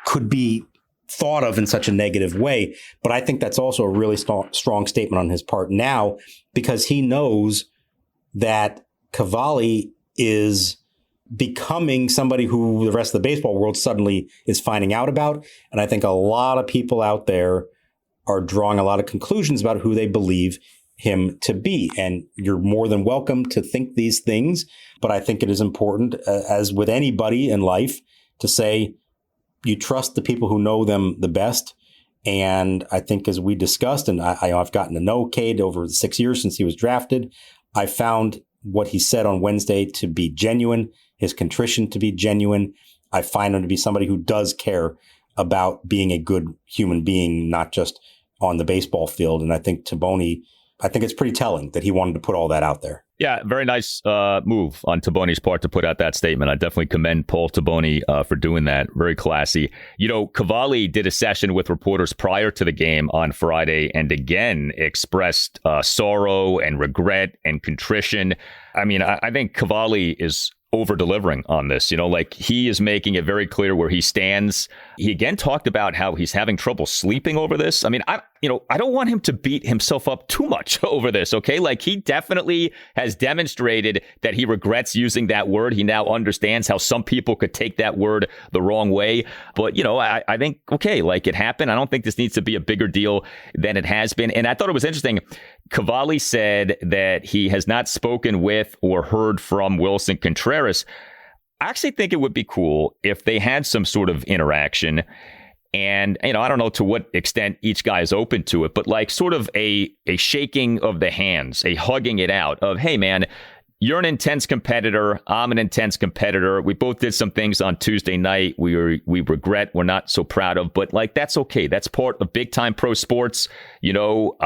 could be thought of in such a negative way. But I think that's also a really strong statement on his part now, because he knows that Cavalli is becoming somebody who the rest of the baseball world suddenly is finding out about. And I think a lot of people out there are drawing a lot of conclusions about who they believe him to be. And you're more than welcome to think these things. But I think it is important, as with anybody in life, to say, you trust the people who know them the best. And I think as we discussed, and I've gotten to know Cade over the 6 years since he was drafted, I found what he said on Wednesday to be genuine, his contrition to be genuine. I find him to be somebody who does care about being a good human being, not just on the baseball field. And I think it's pretty telling that he wanted to put all that out there. Yeah, very nice move on Taboni's part to put out that statement. I definitely commend Paul Taboni for doing that. Very classy. You know, Cavalli did a session with reporters prior to the game on Friday and again expressed sorrow and regret and contrition. I mean, I think Cavalli is over-delivering on this. You know, like he is making it very clear where he stands. He again talked about how he's having trouble sleeping over this. I mean, I don't want him to beat himself up too much over this, okay? Like he definitely has demonstrated that he regrets using that word. He now understands how some people could take that word the wrong way. But, you know, I think, okay, like it happened. I don't think this needs to be a bigger deal than it has been. And I thought it was interesting. Cavalli said that he has not spoken with or heard from Wilson Contreras. I actually think it would be cool if they had some sort of interaction. And, you know, I don't know to what extent each guy is open to it, but like sort of a shaking of the hands, a hugging it out of, hey, man, you're an intense competitor. I'm an intense competitor. We both did some things on Tuesday night we regret, we're not so proud of, but like, that's okay. That's part of big time pro sports. You know,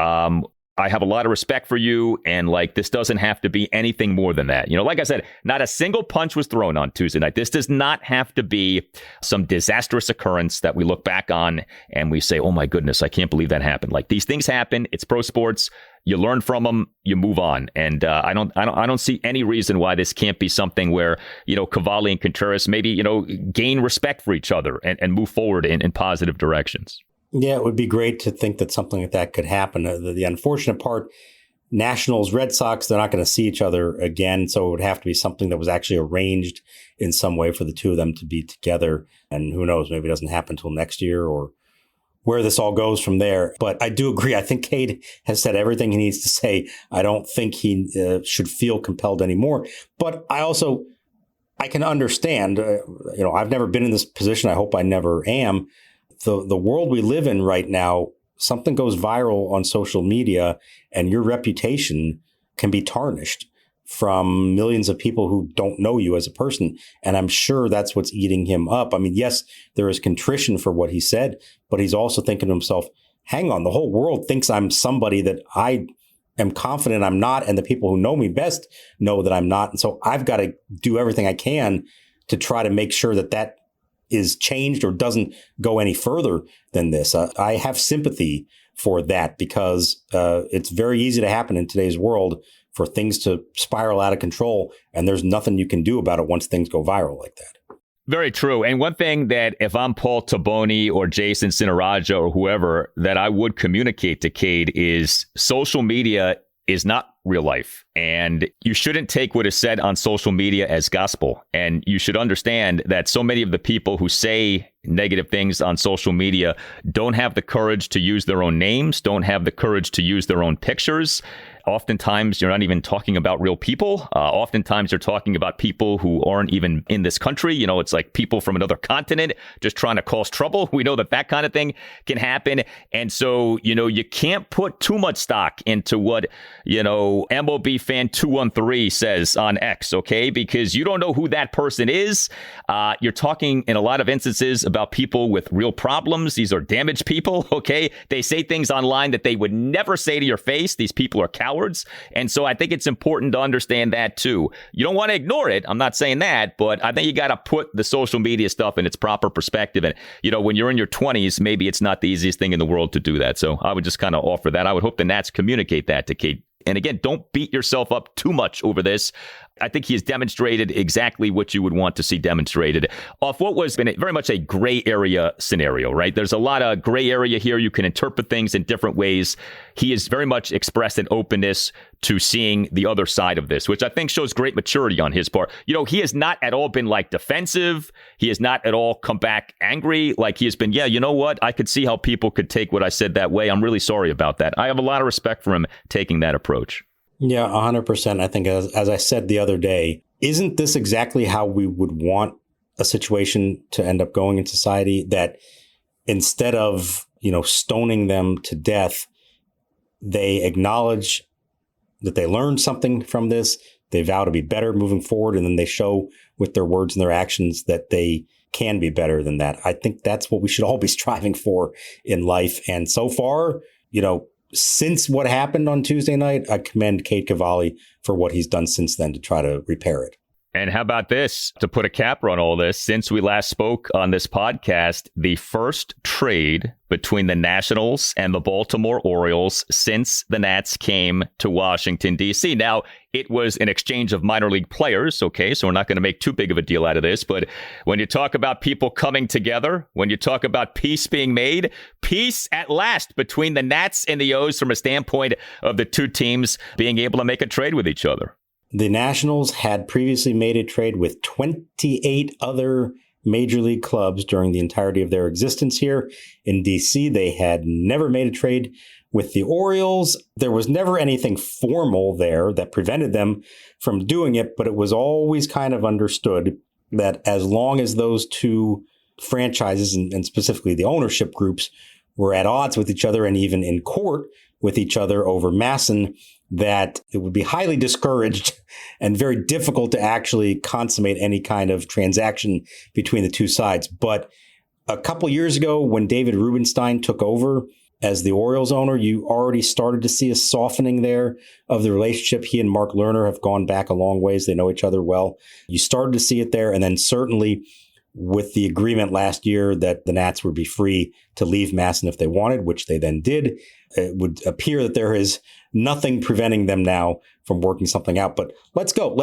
I have a lot of respect for you, and like this doesn't have to be anything more than that. You know, like I said, not a single punch was thrown on Tuesday night. This does not have to be some disastrous occurrence that we look back on and we say, oh my goodness, I can't believe that happened. Like these things happen. It's pro sports. You learn from them, you move on. And I don't see any reason why this can't be something where, you know, Cavalli and Contreras maybe, you know, gain respect for each other and move forward in positive directions. Yeah, it would be great to think that something like that could happen. The unfortunate part, Nationals, Red Sox, they're not going to see each other again. So it would have to be something that was actually arranged in some way for the two of them to be together. And who knows, maybe it doesn't happen until next year or where this all goes from there. But I do agree. I think Cade has said everything he needs to say. I don't think he should feel compelled anymore. But I can understand, you know, I've never been in this position. I hope I never am. The world we live in right now, something goes viral on social media and your reputation can be tarnished from millions of people who don't know you as a person. And I'm sure that's what's eating him up. I mean, yes, there is contrition for what he said, but he's also thinking to himself, hang on, the whole world thinks I'm somebody that I am confident I'm not. And the people who know me best know that I'm not. And so I've got to do everything I can to try to make sure that is changed or doesn't go any further than this. I have sympathy for that because it's very easy to happen in today's world for things to spiral out of control, and there's nothing you can do about it once things go viral like that. Very true. And one thing that if I'm Paul Taboni or Jason Sinaraja or whoever, that I would communicate to Cade is social media is not real life. And you shouldn't take what is said on social media as gospel. And you should understand that so many of the people who say negative things on social media don't have the courage to use their own names, don't have the courage to use their own pictures. Oftentimes, you're not even talking about real people. Oftentimes, you're talking about people who aren't even in this country. You know, it's like people from another continent just trying to cause trouble. We know that kind of thing can happen. And so, you know, you can't put too much stock into what, you know, MLB fan 213 says on X, okay? Because you don't know who that person is. You're talking in a lot of instances about people with real problems. These are damaged people, okay? They say things online that they would never say to your face. These people are cowards. And so I think it's important to understand that too. You don't want to ignore it. I'm not saying that, but I think you got to put the social media stuff in its proper perspective. And, you know, when you're in your 20s, maybe it's not the easiest thing in the world to do that. So I would just kind of offer that. I would hope the Nats communicate that to Cade. And again, don't beat yourself up too much over this. I think he has demonstrated exactly what you would want to see demonstrated off what was been very much a gray area scenario, right? There's a lot of gray area here. You can interpret things in different ways. He has very much expressed an openness to seeing the other side of this, which I think shows great maturity on his part. You know, he has not at all been like defensive. He has not at all come back angry. Like he has been, yeah, you know what? I could see how people could take what I said that way. I'm really sorry about that. I have a lot of respect for him taking that approach. Yeah, 100%. I think as I said the other day, isn't this exactly how we would want a situation to end up going in society that instead of, stoning them to death, they acknowledge that they learned something from this. They vow to be better moving forward, and then they show with their words and their actions that they can be better than that. I think that's what we should all be striving for in life. And so far, since what happened on Tuesday night, I commend Cade Cavalli for what he's done since then to try to repair it. And how about this, to put a capper on all this? Since we last spoke on this podcast, the first trade between the Nationals and the Baltimore Orioles since the Nats came to Washington, D.C. Now, it was an exchange of minor league players, okay, so we're not going to make too big of a deal out of this. But when you talk about people coming together, when you talk about peace being made, peace at last between the Nats and the O's from a standpoint of the two teams being able to make a trade with each other. The Nationals had previously made a trade with 28 other major league clubs during the entirety of their existence here in D.C. They had never made a trade with the Orioles. There was never anything formal there that prevented them from doing it, but it was always kind of understood that as long as those two franchises and specifically the ownership groups were at odds with each other and even in court with each other over Masson, that it would be highly discouraged and very difficult to actually consummate any kind of transaction between the two sides. But a couple years ago, when David Rubenstein took over as the Orioles owner, you already started to see a softening there of the relationship. He and Mark Lerner have gone back a long ways. They know each other well. You started to see it there. And then certainly with the agreement last year that the Nats would be free to leave Masson if they wanted, which they then did, it would appear that there is nothing preventing them now from working something out. But let's go.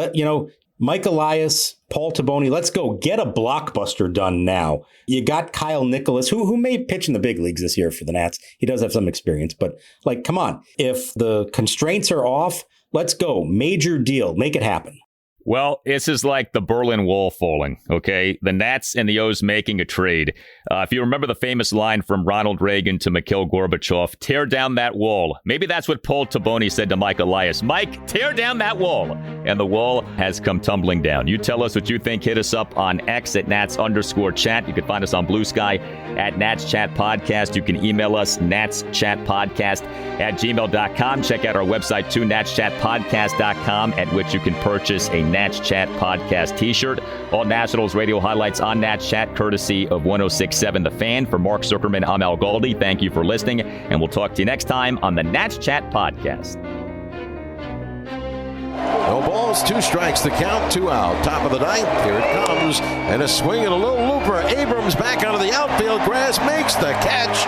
Mike Elias, Paul Taboni, let's go get a blockbuster done now. You got Kyle Nicholas, who may pitch in the big leagues this year for the Nats. He does have some experience, but come on. If the constraints are off, let's go. Major deal. Make it happen. Well, this is like the Berlin Wall falling, okay? The Nats and the O's making a trade. If you remember the famous line from Ronald Reagan to Mikhail Gorbachev, tear down that wall. Maybe that's what Paul Taboni said to Mike Elias. Mike, tear down that wall. And the wall has come tumbling down. You tell us what you think. Hit us up on X at Nats_chat. You can find us on Blue Sky at Nats Chat Podcast. You can email us, natschatpodcast@gmail.com. Check out our website, too, natschatpodcast.com, at which you can purchase a Nats Chat Podcast t-shirt. All Nationals radio highlights on Nats Chat, courtesy of 106.7 The Fan. For Mark Zuckerman, I'm Al Galdi. Thank you for listening, and we'll talk to you next time on the Nats Chat Podcast. No balls, 2 strikes to count, 2 out. Top of the 9th, here it comes. And a swing and a little looper. Abrams back onto the outfield grass, makes the catch.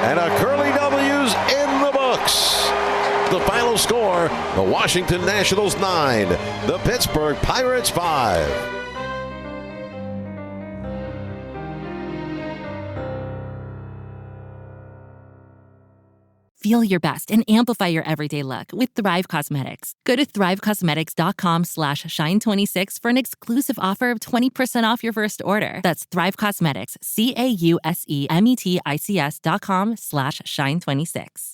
And a Curly W's in the books. The final score, the Washington Nationals 9, the Pittsburgh Pirates 5. Feel your best and amplify your everyday look with Thrive Cosmetics. Go to thrivecosmetics.com/shine26 for an exclusive offer of 20% off your first order. That's Thrive Cosmetics, CAUSEMETICS.com/shine26.